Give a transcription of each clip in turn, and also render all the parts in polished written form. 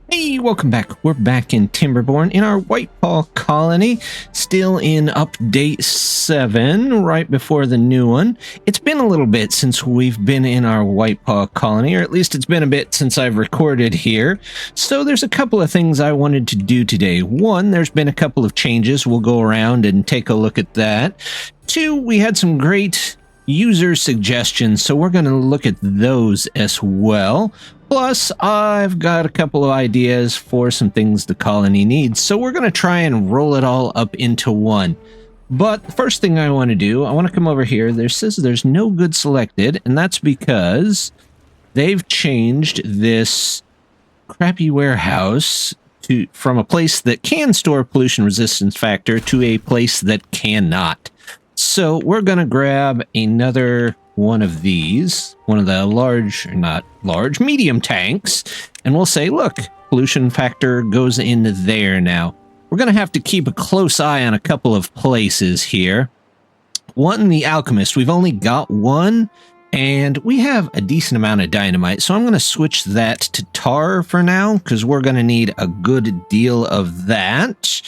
Hey, welcome back. We're back in Timberborn in our Whitepaw colony, still in update 7, right before the new one. It's been a little bit since we've been in our Whitepaw colony, or at least it's been a bit since I've recorded here. So there's a couple of things I wanted to do today. One, there's been a couple of changes. We'll go around and take a look at that. Two, we had some great user suggestions, so we're going to look at those as well. Plus, I've got a couple of ideas for some things the colony needs, so we're going to try and roll it all up into one. But the first thing I want to do, I want to come over here. There says there's no good selected, and that's because they've changed this crappy warehouse from a place that can store pollution resistance factor to a place that cannot. So we're going to grab another one of these, one of the large, or not large, medium tanks, and we'll say, look, pollution factor goes into there now. We're going to have to keep a close eye on a couple of places here. One, the alchemist. We've only got one, and we have a decent amount of dynamite, so I'm going to switch that to tar for now, because we're going to need a good deal of that.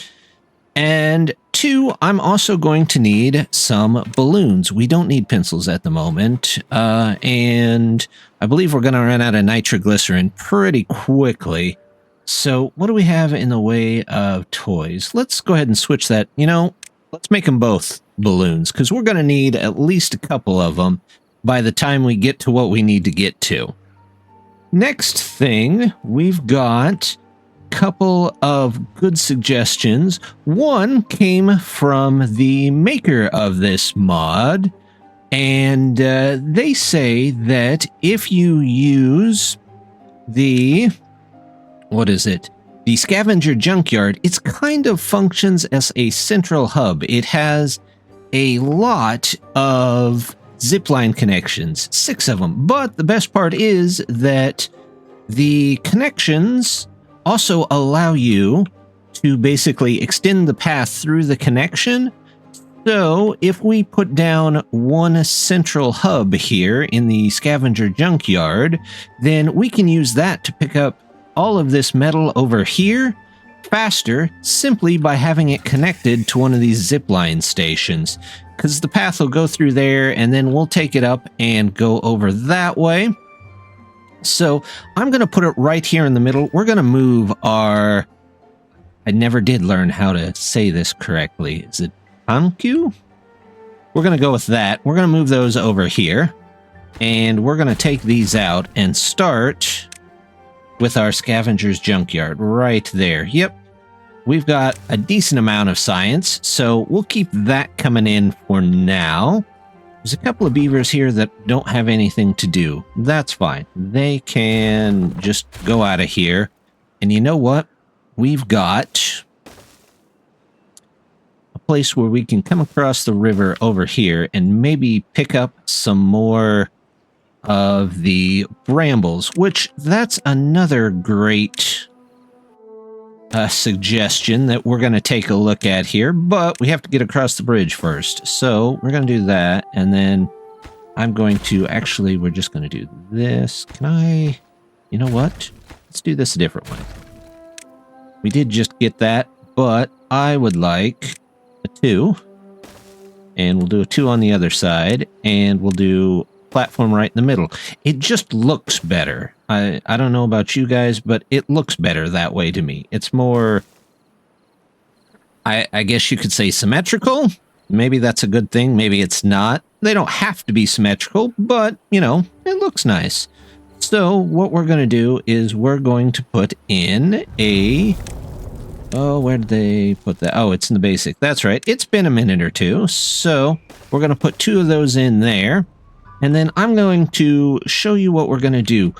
And two, I'm also going to need some balloons. We don't need pencils at the moment. And I believe we're going to run out of nitroglycerin pretty quickly. So what do we have in the way of toys? Let's go ahead and switch that. You know, let's make them both balloons, because we're going to need at least a couple of them by the time we get to what we need to get to. Next thing, we've got couple of good suggestions. One came from the maker of this mod, and they say that if you use the scavenger junkyard, it's kind of functions as a central hub. It has a lot of zipline connections, 6 of them, but the best part is that the connections also allow you to basically extend the path through the connection. So if we put down one central hub here in the scavenger junkyard, then we can use that to pick up all of this metal over here faster, simply by having it connected to one of these zipline stations, because the path will go through there and then we'll take it up and go over that way. So I'm going to put it right here in the middle. We're going to move our... I never did learn how to say this correctly. Is it Panku? We're going to go with that. We're going to move those over here. And we're going to take these out and start with our scavenger's junkyard right there. Yep. We've got a decent amount of science, so we'll keep that coming in for now. There's a couple of beavers here that don't have anything to do. That's fine. They can just go out of here. And you know what? We've got a place where we can come across the river over here and maybe pick up some more of the brambles, which that's another great suggestion that we're going to take a look at here, but we have to get across the bridge first. So we're going to do that, and then I'm going to actually, we're just going to do this. Can I, you know what? Let's do this a different way. We did just get that, but I would like a 2, and we'll do a 2 on the other side, and we'll do platform right in the middle. It just looks better. I don't know about you guys, but it looks better that way to me. It's more, I guess you could say, symmetrical. Maybe that's a good thing. Maybe it's not. They don't have to be symmetrical, but, you know, it looks nice. So what we're going to do is we're going to put in a... Oh, where did they put that? Oh, it's in the basic. That's right. It's been a minute or two. So we're going to put 2 of those in there. And then I'm going to show you what we're going to do.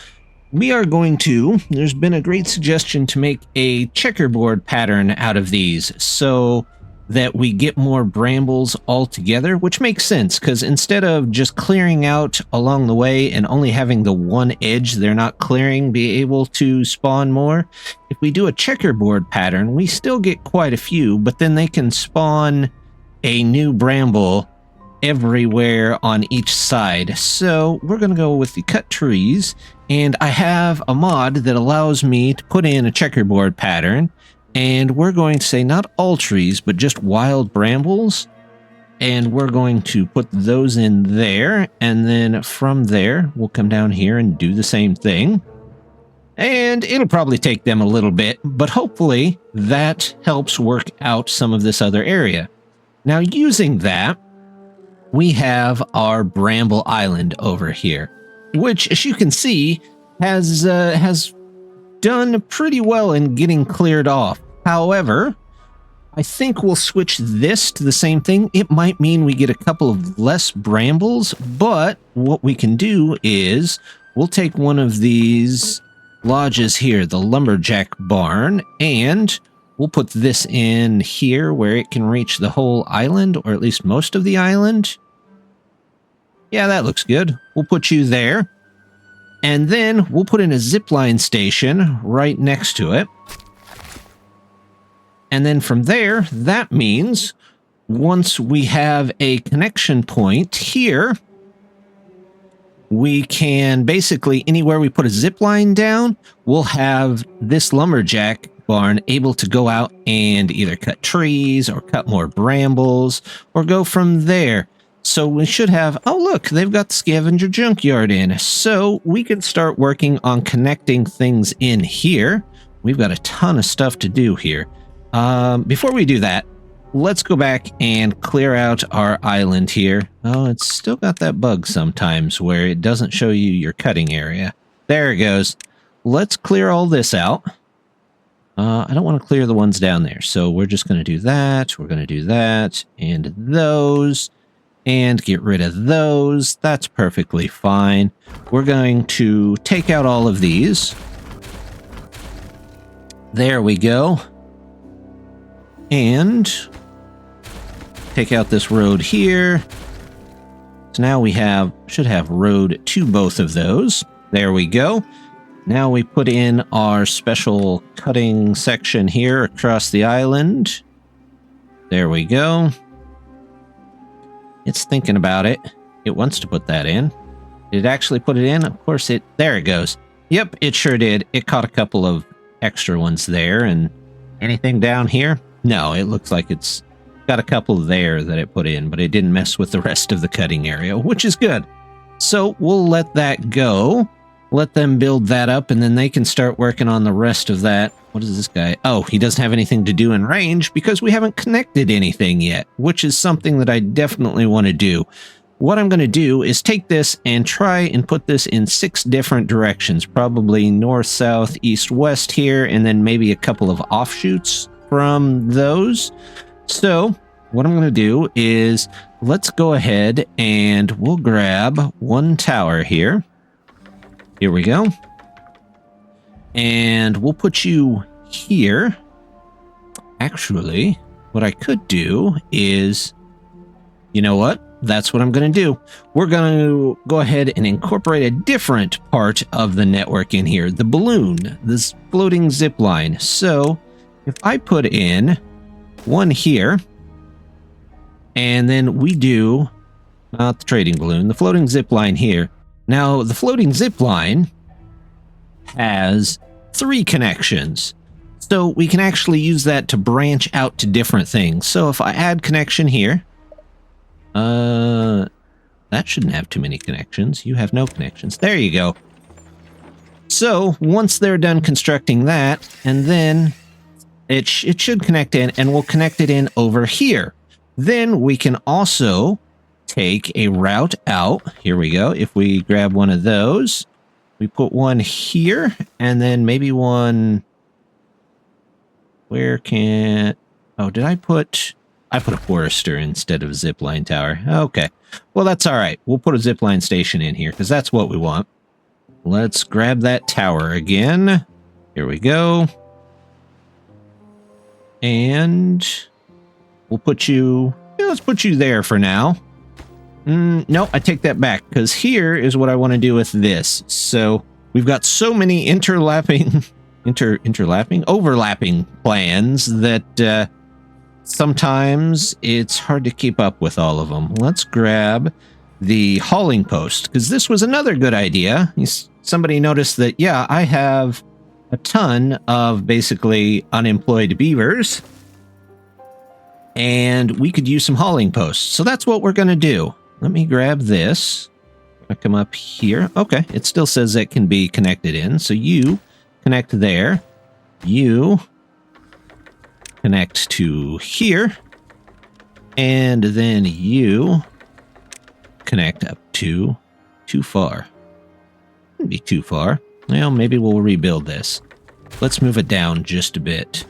We are going to, there's been a great suggestion to make a checkerboard pattern out of these so that we get more brambles all together, which makes sense, because instead of just clearing out along the way and only having the one edge they're not clearing be able to spawn more, if we do a checkerboard pattern, we still get quite a few, but then they can spawn a new bramble everywhere on each side. So we're going to go with the cut trees, And I have a mod that allows me to put in a checkerboard pattern. And we're going to say not all trees, but just wild brambles. And we're going to put those in there. And then from there, we'll come down here and do the same thing. And it'll probably take them a little bit, but hopefully that helps work out some of this other area. Now, using that, we have our Bramble Island over here, which, as you can see, has done pretty well in getting cleared off. However, I think we'll switch this to the same thing. It might mean we get a couple of less brambles, but what we can do is we'll take one of these lodges here, the lumberjack barn, and we'll put this in here where it can reach the whole island, or at least most of the island. Yeah, that looks good. We'll put you there. And then we'll put in a zipline station right next to it. And then from there, that means once we have a connection point here, we can basically, anywhere we put a zip line down, we'll have this lumberjack barn able to go out and either cut trees or cut more brambles or go from there. So we should have, oh look, they've got the scavenger junkyard in. So we can start working on connecting things in here. We've got a ton of stuff to do here. Before we do that, let's go back and clear out our island here. Oh, it's still got that bug sometimes where it doesn't show you your cutting area. There it goes. Let's clear all this out. I don't want to clear the ones down there, so we're just going to do that. We're going to do that, and those, and get rid of those. That's perfectly fine. We're going to take out all of these. There we go. And take out this road here. So now we should have road to both of those. There we go. Now we put in our special cutting section here across the island. There we go. It's thinking about it. It wants to put that in. Did it actually put it in? Of course there it goes. Yep, it sure did. It caught a couple of extra ones there. And anything down here? No, it looks like it's got a couple there that it put in, but it didn't mess with the rest of the cutting area, which is good. So we'll let that go. Let them build that up, and then they can start working on the rest of that. What is this guy? Oh, he doesn't have anything to do in range because we haven't connected anything yet, which is something that I definitely want to do. What I'm going to do is take this and try and put this in 6 different directions, probably north, south, east, west here, and then maybe a couple of offshoots from those. So what I'm going to do is let's go ahead and we'll grab one tower here. Here we go. And we'll put you here. Actually, what I could do is, you know what? That's what I'm going to do. We're going to go ahead and incorporate a different part of the network in here. The balloon, this floating zip line. So if I put in one here, and then we do, not the trading balloon, the floating zip line here. Now, the floating zip line has 3 connections. So we can actually use that to branch out to different things. So if I add connection here, that shouldn't have too many connections. You have no connections. There you go. So once they're done constructing that, and then it should connect in, and we'll connect it in over here. Then we can also take a route out. Here we go. If we grab one of those, we put one here, and then maybe one... Where can... Oh, did I put a forester instead of a zipline tower. Okay. Well, that's all right. We'll put a zipline station in here, because that's what we want. Let's grab that tower again. Here we go. And we'll put you... Yeah, let's put you there for now. No, I take that back, because here is what I want to do with this. So we've got so many overlapping plans that sometimes it's hard to keep up with all of them. Let's grab the hauling post, because this was another good idea. somebody noticed that, yeah, I have a ton of basically unemployed beavers, and we could use some hauling posts. So that's what we're going to do. Let me grab this. I come up here. Okay, it still says it can be connected in. So you connect there. You connect to here. And then you connect up to too far. Wouldn't be too far. Well, maybe we'll rebuild this. Let's move it down just a bit.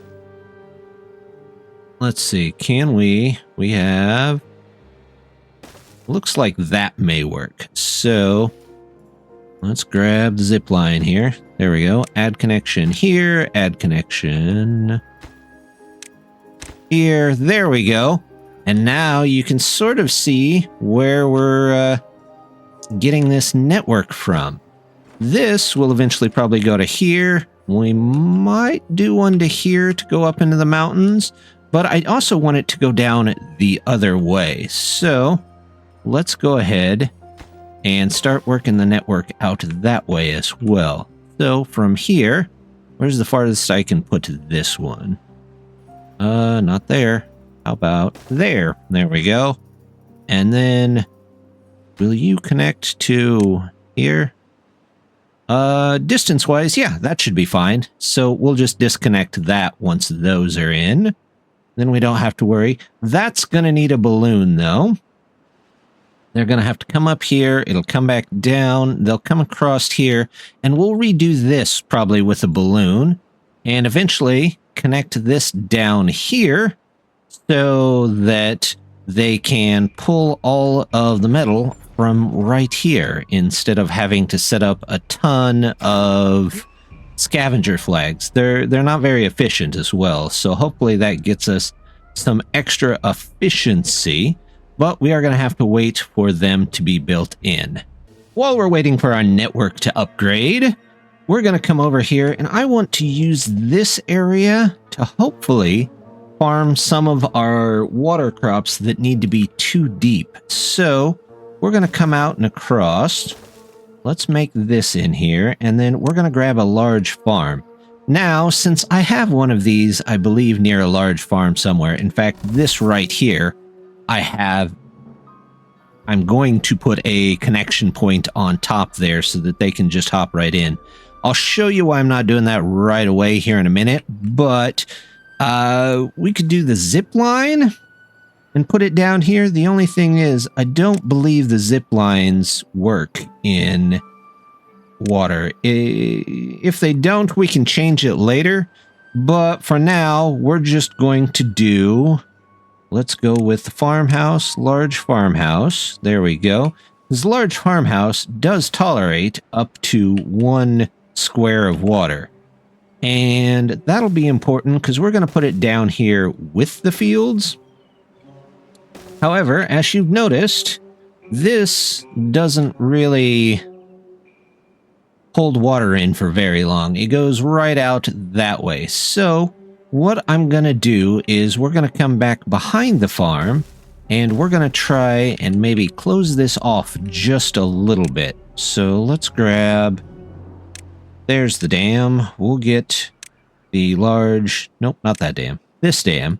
Let's see. Can we? We have... Looks like that may work. So let's grab the zip line here. There we go. Add connection here. Add connection here. There we go. And now you can sort of see where we're getting this network from. This will eventually probably go to here. We might do one to here to go up into the mountains, but I also want it to go down the other way. So let's go ahead and start working the network out that way as well. So from here, where's the farthest I can put this one? Not there. How about there? There we go. And then will you connect to here? Distance-wise, yeah, that should be fine. So we'll just disconnect that once those are in. Then we don't have to worry. That's going to need a balloon, though. They're going to have to come up here. It'll come back down. They'll come across here. And we'll redo this probably with a balloon. And eventually connect this down here so that they can pull all of the metal from right here instead of having to set up a ton of scavenger flags. They're not very efficient as well. So hopefully that gets us some extra efficiency. But we are going to have to wait for them to be built in. While we're waiting for our network to upgrade, we're going to come over here, and I want to use this area to hopefully farm some of our water crops that need to be too deep. So we're going to come out and across. Let's make this in here, and then we're going to grab a large farm. Now, since I have one of these, I believe, near a large farm somewhere, in fact, this right here, I'm going to put a connection point on top there so that they can just hop right in. I'll show you why I'm not doing that right away here in a minute, but we could do the zip line and put it down here. The only thing is, I don't believe the zip lines work in water. If they don't, we can change it later, but for now, we're just going to do... Let's go with the farmhouse, large farmhouse. There we go. This large farmhouse does tolerate up to 1 square of water. And that'll be important because we're going to put it down here with the fields. However, as you've noticed, this doesn't really hold water in for very long. It goes right out that way. So what I'm going to do is we're going to come back behind the farm and we're going to try and maybe close this off just a little bit. So let's grab, there's the dam. We'll get the large, nope, not that dam, this dam.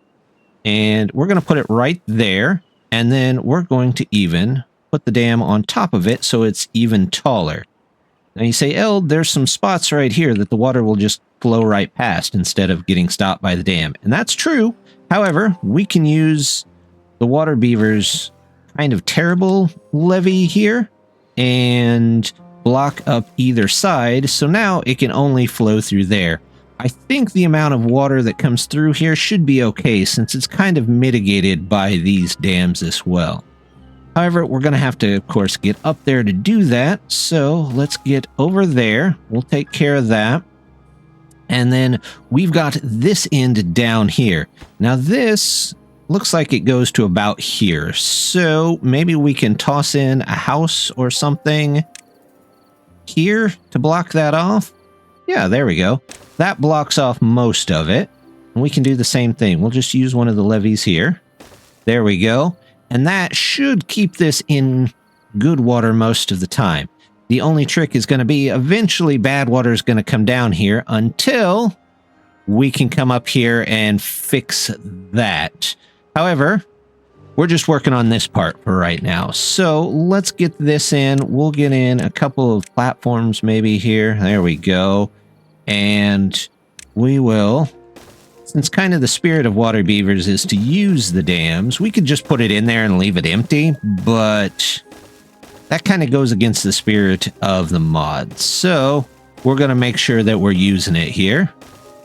And we're going to put it right there. And then we're going to even put the dam on top of it so it's even taller. Now you say, Eld, there's some spots right here that the water will just flow right past instead of getting stopped by the dam. And that's true. However, we can use the water beaver's kind of terrible levee here and block up either side. So now it can only flow through there. I think the amount of water that comes through here should be okay since it's kind of mitigated by these dams as well. However, we're going to have to, of course, get up there to do that. So let's get over there. We'll take care of that. And then we've got this end down here. Now this looks like it goes to about here. So maybe we can toss in a house or something here to block that off. Yeah, there we go. That blocks off most of it. And we can do the same thing. We'll just use one of the levees here. There we go. And that should keep this in good water most of the time. The only trick is going to be eventually bad water is going to come down here until we can come up here and fix that. However, we're just working on this part for right now. So let's get this in. We'll get in a couple of platforms maybe here. There we go. And we will, since kind of the spirit of water beavers is to use the dams, we could just put it in there and leave it empty, but that kind of goes against the spirit of the mod. So we're going to make sure that we're using it here.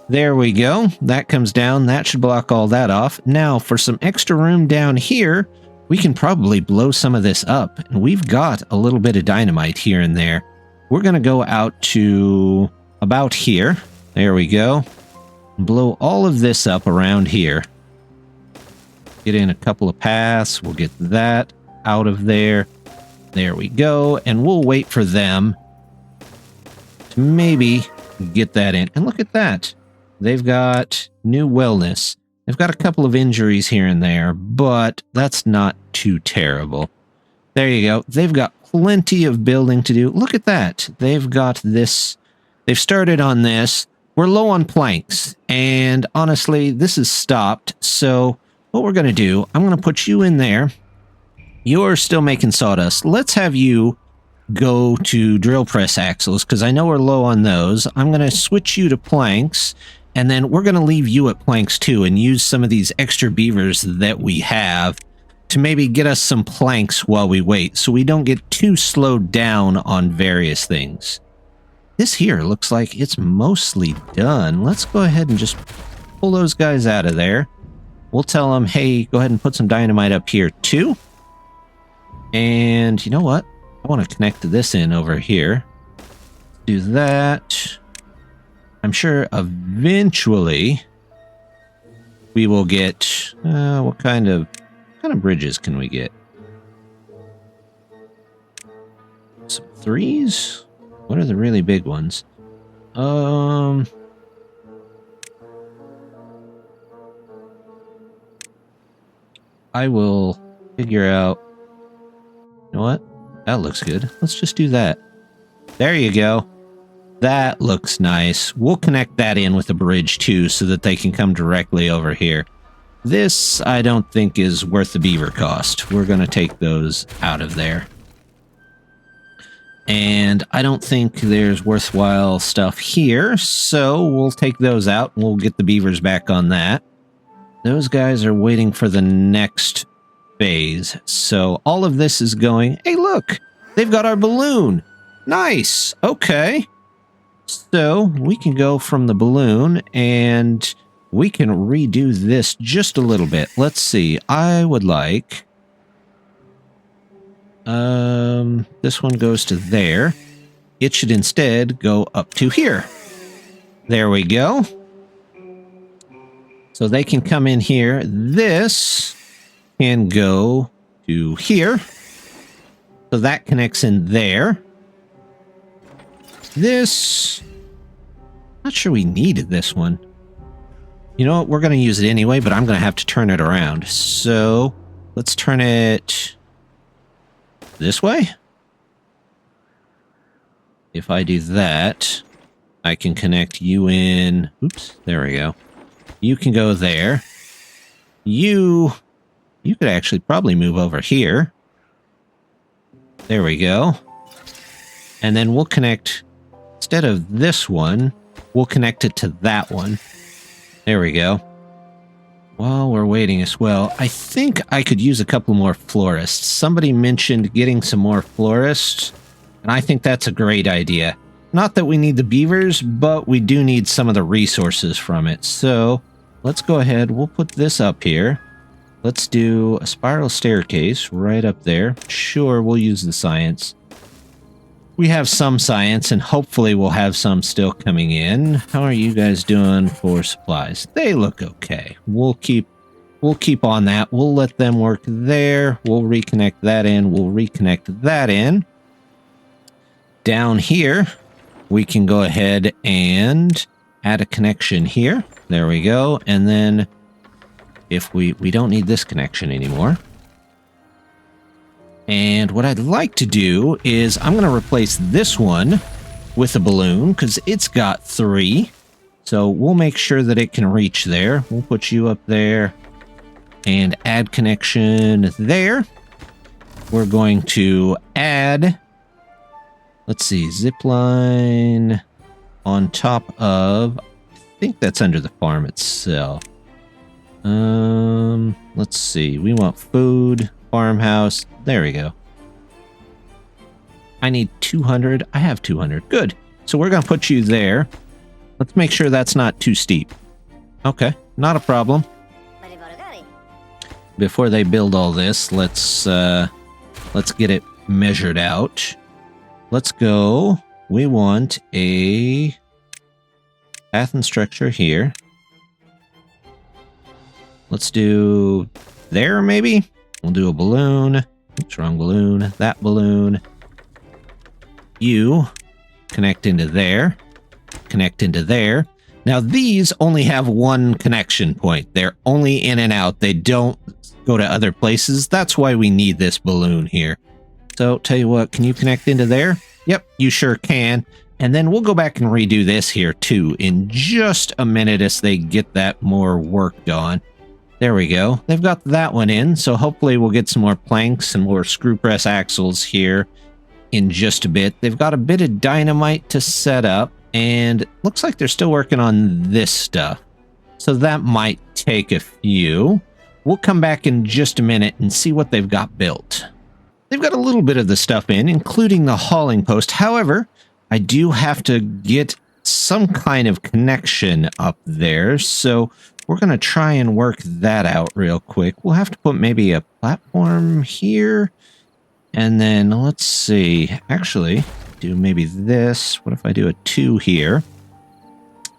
There we go. That comes down. That should block all that off. Now, for some extra room down here, we can probably blow some of this up. And we've got a little bit of dynamite here and there. We're going to go out to about here. There we go. Blow all of this up around here. Get in a couple of paths. We'll get that out of there. There we go. And we'll wait for them to maybe get that in. And look at that. They've got new wellness. They've got a couple of injuries here and there, but that's not too terrible. There you go. They've got plenty of building to do. Look at that. They've got this. They've started on this. We're low on planks, and honestly, this is stopped. So what we're going to do, I'm going to put you in there. You're still making sawdust. Let's have you go to drill press axles, because I know we're low on those. I'm going to switch you to planks, and then we're going to leave you at planks too, and use some of these extra beavers that we have to maybe get us some planks while we wait, so we don't get too slowed down on various things. This here looks like it's mostly done. Let's go ahead and just pull those guys out of there. We'll tell them, hey, go ahead and put some dynamite up here too. And you know what? I want to connect this in over here. Do that. I'm sure eventually we will get... what kind of bridges can we get? Some 3s? What are the really big ones? I will figure out... You know what? That looks good. Let's just do that. There you go. That looks nice. We'll connect that in with the bridge too, so that they can come directly over here. This, I don't think, is worth the beaver cost. We're going to take those out of there. And I don't think there's worthwhile stuff here, so we'll take those out and we'll get the beavers back on that. Those guys are waiting for the next phase. So all of this is going... Hey, look! They've got our balloon! Nice! Okay. So we can go from the balloon and we can redo this just a little bit. Let's see. I would like... this one goes to there. It should instead go up to here. There we go. So they can come in here. This can go to here. So that connects in there. This... Not sure we needed this one. You know what? We're going to use it anyway, but I'm going to have to turn it around. So let's turn it this way. If I do that, I can connect you in. Oops, there we go. You can go there. You could actually probably move over here. There we go. And then we'll connect, instead of this one, we'll connect it to that one. There we go. While we're waiting as well, I think I could use a couple more florists. Somebody mentioned getting some more florists, and I think that's a great idea. Not that we need the beavers, but we do need some of the resources from it. So let's go ahead. We'll put this up here. Let's do a spiral staircase right up there. Sure, we'll use the science. We have some science, and hopefully we'll have some still coming in. How are you guys doing for supplies? They look okay. We'll keep on that. We'll let them work there. We'll reconnect that in. We'll reconnect that in. Down here, we can go ahead and add a connection here. There we go. And then if we don't need this connection anymore. And what I'd like to do is I'm going to replace this one with a balloon because it's got 3. So we'll make sure that it can reach there. We'll put you up there and add connection there. We're going to add, let's see, zip line on top of, I think that's under the farm itself. Let's see, we want food, farmhouse, there we go. I need 200, I have 200, good. So we're going to put you there. Let's make sure that's not too steep. Okay, not a problem. Before they build all this, let's get it measured out. Let's go. We want a path and structure here. Let's do there, maybe? We'll do a balloon. Oops, wrong balloon. That balloon. You connect into there. Connect into there. Now, these only have one connection point. They're only in and out. They don't go to other places. That's why we need this balloon here. So, tell you what, can you connect into there? Yep, you sure can. And then we'll go back and redo this here, too, in just a minute as they get that more worked on. There we go. They've got that one in, so hopefully we'll get some more planks and more screw press axles here in just a bit. They've got a bit of dynamite to set up, and looks like they're still working on this stuff. So that might take a few. We'll come back in just a minute and see what they've got built. They've got a little bit of the stuff in, including the hauling post. However, I do have to get some kind of connection up there, so we're going to try and work that out real quick. We'll have to put maybe a platform here, and then let's see. Actually, do maybe this. What if I do a 2 here?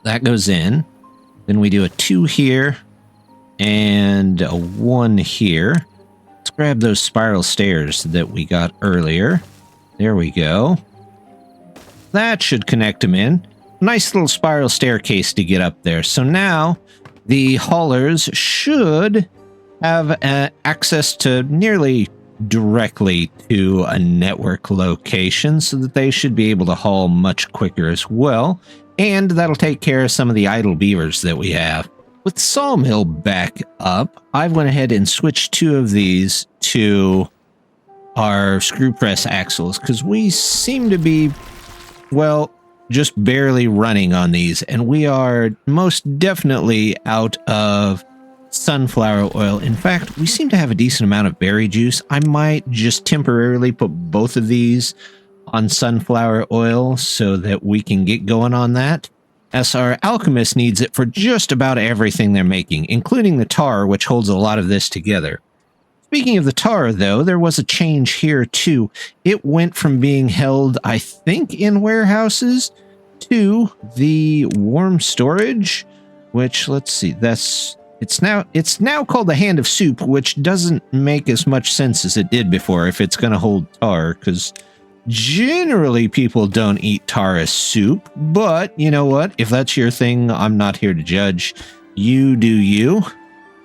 That goes in. Then we do a 2 here and a 1 here. Let's grab those spiral stairs that we got earlier. There we go. That should connect them in. Nice little spiral staircase to get up there. So now the haulers should have access to nearly directly to a network location so that they should be able to haul much quicker as well. And that'll take care of some of the idle beavers that we have. With Sawmill back up, I went ahead and switched 2 of these to our screw press axles because we seem to be, well, just barely running on these, and we are most definitely out of sunflower oil. In fact, we seem to have a decent amount of berry juice. I might just temporarily put both of these on sunflower oil so that we can get going on that, as our alchemist needs it for just about everything they're making, including the tar, which holds a lot of this together. Speaking of the tar, though, there was a change here, too. It went from being held, I think, in warehouses to the warm storage, which, let's see, it's now called the Hand of Soup, which doesn't make as much sense as it did before if it's going to hold tar, because generally people don't eat tar as soup, but you know what? If that's your thing, I'm not here to judge. You do you.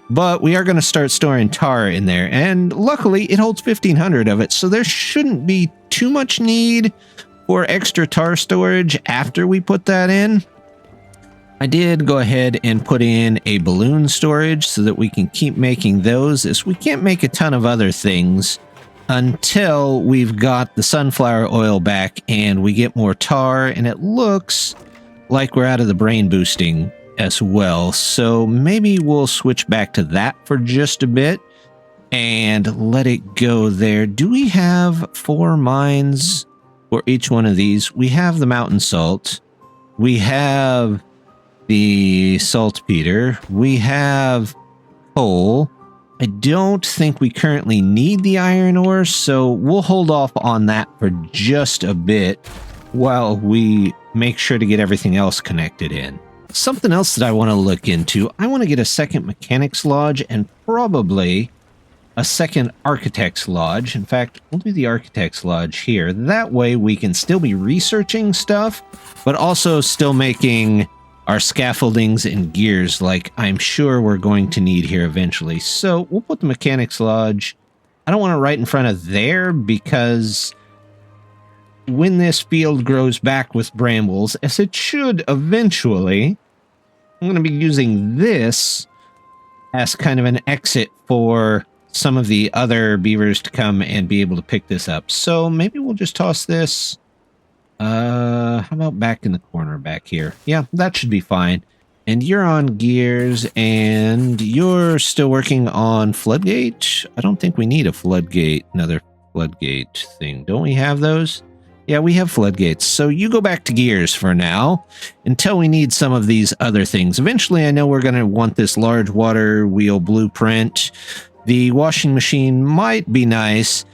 But we are going to start storing tar in there, and luckily it holds 1,500 of it, so there shouldn't be too much need for extra tar storage after we put that in. I did go ahead and put in a balloon storage so that we can keep making those, as we can't make a ton of other things until we've got the sunflower oil back and we get more tar, and it looks like we're out of the brain boosting as well. So maybe we'll switch back to that for just a bit and let it go there. Do we have 4 mines for each one of these? We have the mountain salt. We have the saltpeter. We have coal. I don't think we currently need the iron ore, so we'll hold off on that for just a bit while we make sure to get everything else connected in. Something else that I want to look into, I want to get a second mechanics lodge and probably a second architect's lodge. In fact, we'll do the architect's lodge here. That way we can still be researching stuff, but also still making our scaffoldings and gears like I'm sure we're going to need here eventually. So we'll put the mechanics lodge I don't want it right in front of there because when this field grows back with brambles, as it should eventually, I'm going to be using this as kind of an exit for some of the other beavers to come and be able to pick this up. So maybe we'll just toss this. How about back in the corner back here? Yeah, that should be fine. And you're on gears, and you're still working on floodgate. I don't think we need a floodgate, another floodgate thing. Don't we have those? Yeah, we have floodgates. So you go back to gears for now until we need some of these other things. Eventually, I know we're going to want this large water wheel blueprint. The washing machine might be nice.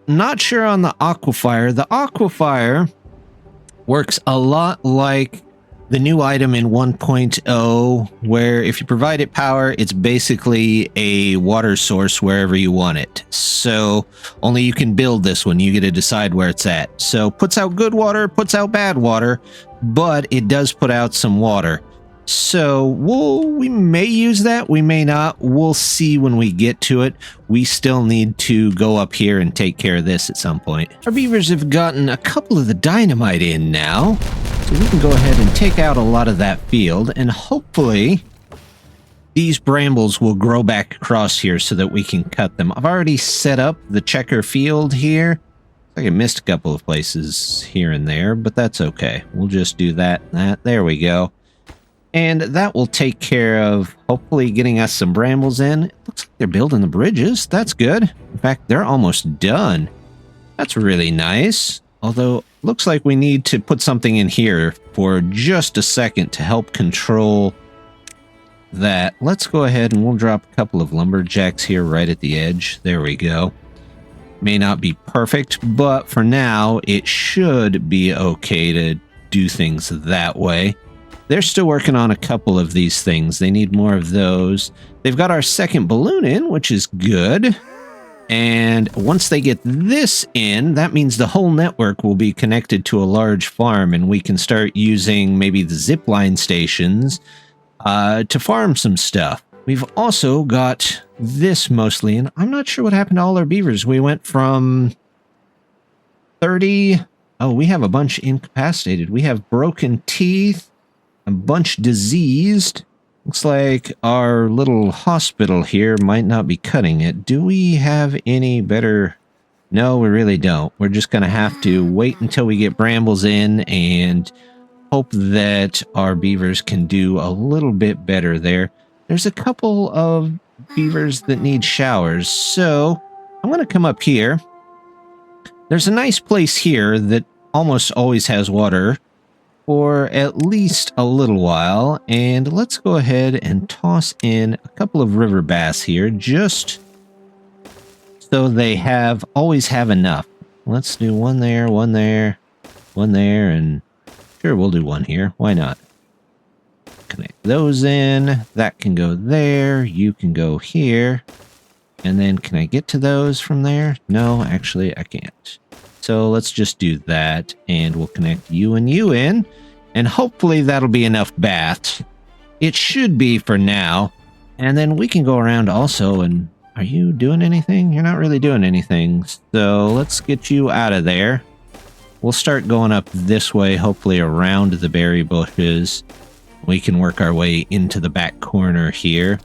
Not sure on the aquifer. The aquifer works a lot like the new item in 1.0, where if you provide it power, it's basically a water source wherever you want it. So only you can build this one. You get to decide where it's at. So puts out good water, puts out bad water, but it does put out some water. So we may use that, we may not. We'll see when we get to it. We still need to go up here and take care of this at some point. Our beavers have gotten a couple of the dynamite in now, so we can go ahead and take out a lot of that field, and hopefully these brambles will grow back across here so that we can cut them. I've already set up the checker field here. I missed a couple of places here and there, but that's okay. We'll just do that. There we go. And that will take care of hopefully getting us some brambles in. It looks like they're building the bridges. That's good. In fact, they're almost done. That's really nice. Although, looks like we need to put something in here for just a second to help control that. Let's go ahead and we'll drop a couple of lumberjacks here right at the edge. There we go. May not be perfect, but for now, it should be okay to do things that way. They're still working on a couple of these things. They need more of those. They've got our second balloon in, which is good. And once they get this in, that means the whole network will be connected to a large farm, and we can start using maybe the zipline stations to farm some stuff. We've also got this mostly, and I'm not sure what happened to all our beavers. We went from 30... Oh, we have a bunch incapacitated. We have broken teeth. A bunch diseased. Looks like our little hospital here might not be cutting it. Do we have any better? No, we really don't. We're just going to have to wait until we get brambles in and hope that our beavers can do a little bit better there. There's a couple of beavers that need showers, so I'm going to come up here. There's a nice place here that almost always has water for at least a little while, and let's go ahead and toss in a couple of river bass here just so they always have enough. Let's do one there, one there, one there, and sure, we'll do one here. Why not? Connect those in. That can go there. You can go here. And then can I get to those from there? No, actually I can't. So let's just do that, and we'll connect you and you in, and hopefully that'll be enough baths. It should be for now, and then we can go around also, and are you doing anything? You're not really doing anything, so let's get you out of there. We'll start going up this way, hopefully around the berry bushes. We can work our way into the back corner here.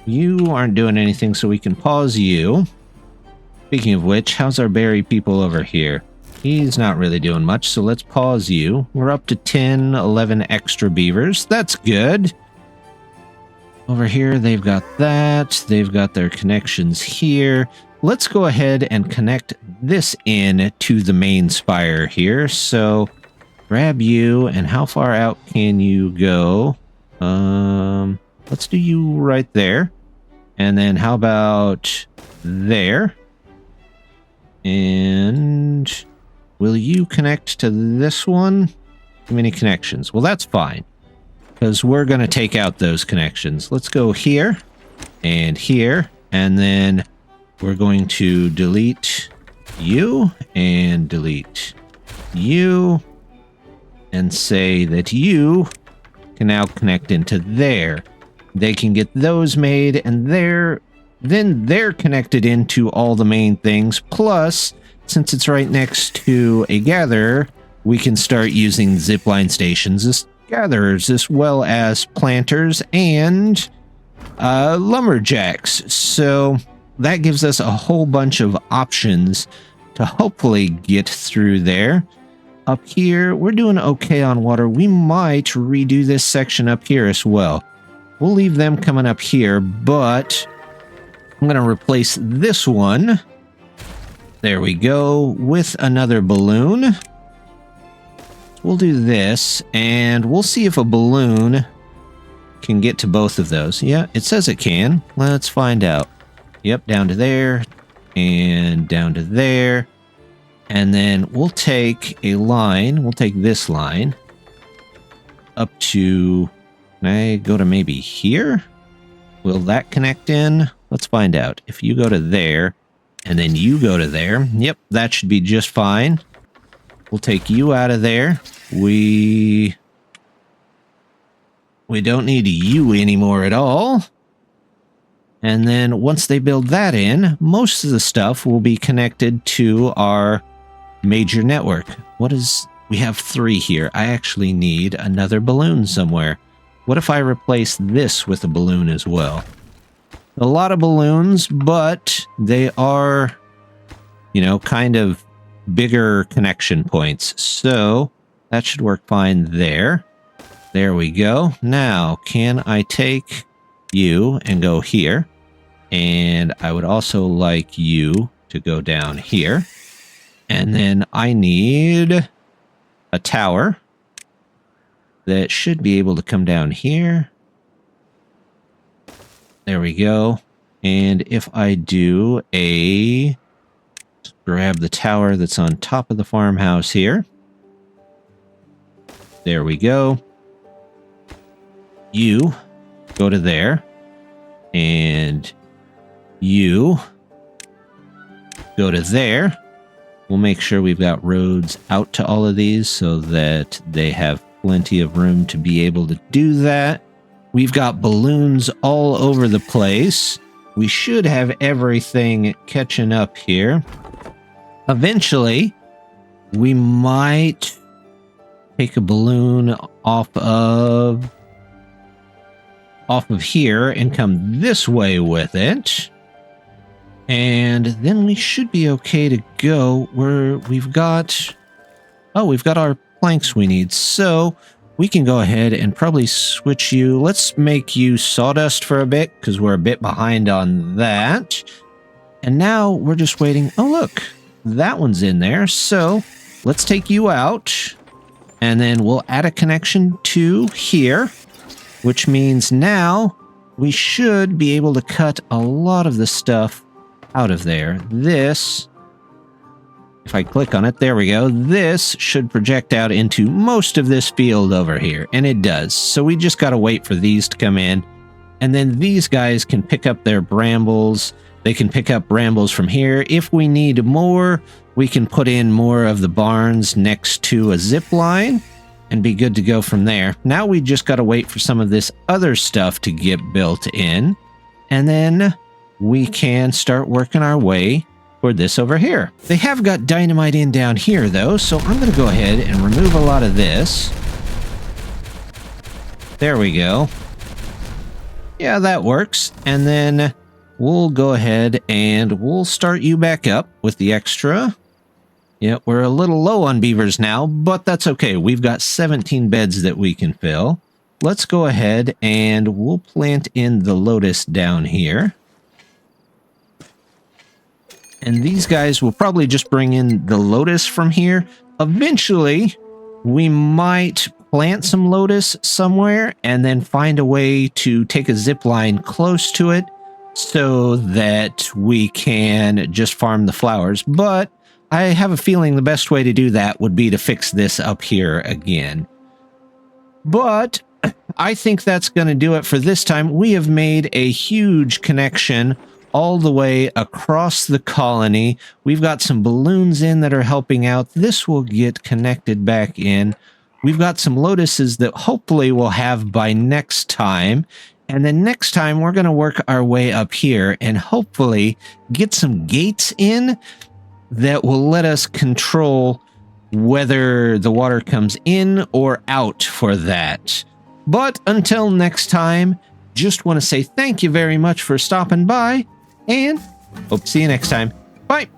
You aren't doing anything, so we can pause you. Speaking of which, how's our berry people over here? He's not really doing much, so let's pause you. We're up to 10, 11 extra beavers. That's good. Over here, they've got that. They've got their connections here. Let's go ahead and connect this in to the main spire here. So grab you, and how far out can you go? Let's do you right there. And then how about there? And will you connect to this one? Too many connections. Well, that's fine, because we're going to take out those connections. Let's go here, and then we're going to delete you, and delete you, and say that you can now connect into there. They can get those made, and they're then they're connected into all the main things. Plus, since it's right next to a gatherer, we can start using zipline stations as gatherers, as well as planters and lumberjacks. So that gives us a whole bunch of options to hopefully get through there. Up here, we're doing okay on water. We might redo this section up here as well. We'll leave them coming up here, but I'm going to replace this one. There we go, with another balloon. We'll do this, and we'll see if a balloon can get to both of those. Yeah, it says it can. Let's find out. Yep, down to there, and down to there. And then we'll take a line. We'll take this line up to... Can I go to maybe here? Will that connect in? Let's find out. If you go to there, and then you go to there. Yep, that should be just fine. We'll take you out of there. We don't need you anymore at all. And then once they build that in, most of the stuff will be connected to our major network. We have 3 here. I actually need another balloon somewhere. What if I replace this with a balloon as well? A lot of balloons, but they are, kind of bigger connection points. So that should work fine there. There we go. Now, can I take you and go here? And I would also like you to go down here. And then I need a tower that should be able to come down here. There we go. And if I do grab the tower that's on top of the farmhouse here. There we go. You go to there. And you go to there. We'll make sure we've got roads out to all of these so that they have plenty of room to be able to do that. We've got balloons all over the place. We should have everything catching up here. Eventually, we might take a balloon off of here and come this way with it. And then we should be okay to go where we've got our planks we need. So we can go ahead and probably switch you. Let's make you sawdust for a bit because we're a bit behind on that. And now we're just waiting. Oh, look, that one's in there. So let's take you out and then we'll add a connection to here, which means now we should be able to cut a lot of the stuff out of there. This, if I click on it, there we go. This should project out into most of this field over here, and it does. So we just got to wait for these to come in, and then these guys can pick up their brambles. They can pick up brambles from here. If we need more, we can put in more of the barns next to a zip line and be good to go from there. Now we just got to wait for some of this other stuff to get built in, and then we can start working our way for this over here. They have got dynamite in down here though, so I'm going to go ahead and remove a lot of this. There we go. Yeah, that works. And then we'll go ahead and we'll start you back up with the extra. Yeah, we're a little low on beavers now, but that's okay. We've got 17 beds that we can fill. Let's go ahead and we'll plant in the lotus down here. And these guys will probably just bring in the lotus from here. Eventually, we might plant some lotus somewhere and then find a way to take a zip line close to it so that we can just farm the flowers. But I have a feeling the best way to do that would be to fix this up here again. But I think that's going to do it for this time. We have made a huge connection all the way across the colony. We've got some balloons in that are helping out. This will get connected back in. We've got some lotuses that hopefully we'll have by next time. And then next time, we're going to work our way up here and hopefully get some gates in that will let us control whether the water comes in or out for that. But until next time, just want to say thank you very much for stopping by, and hope to see you next time. Bye!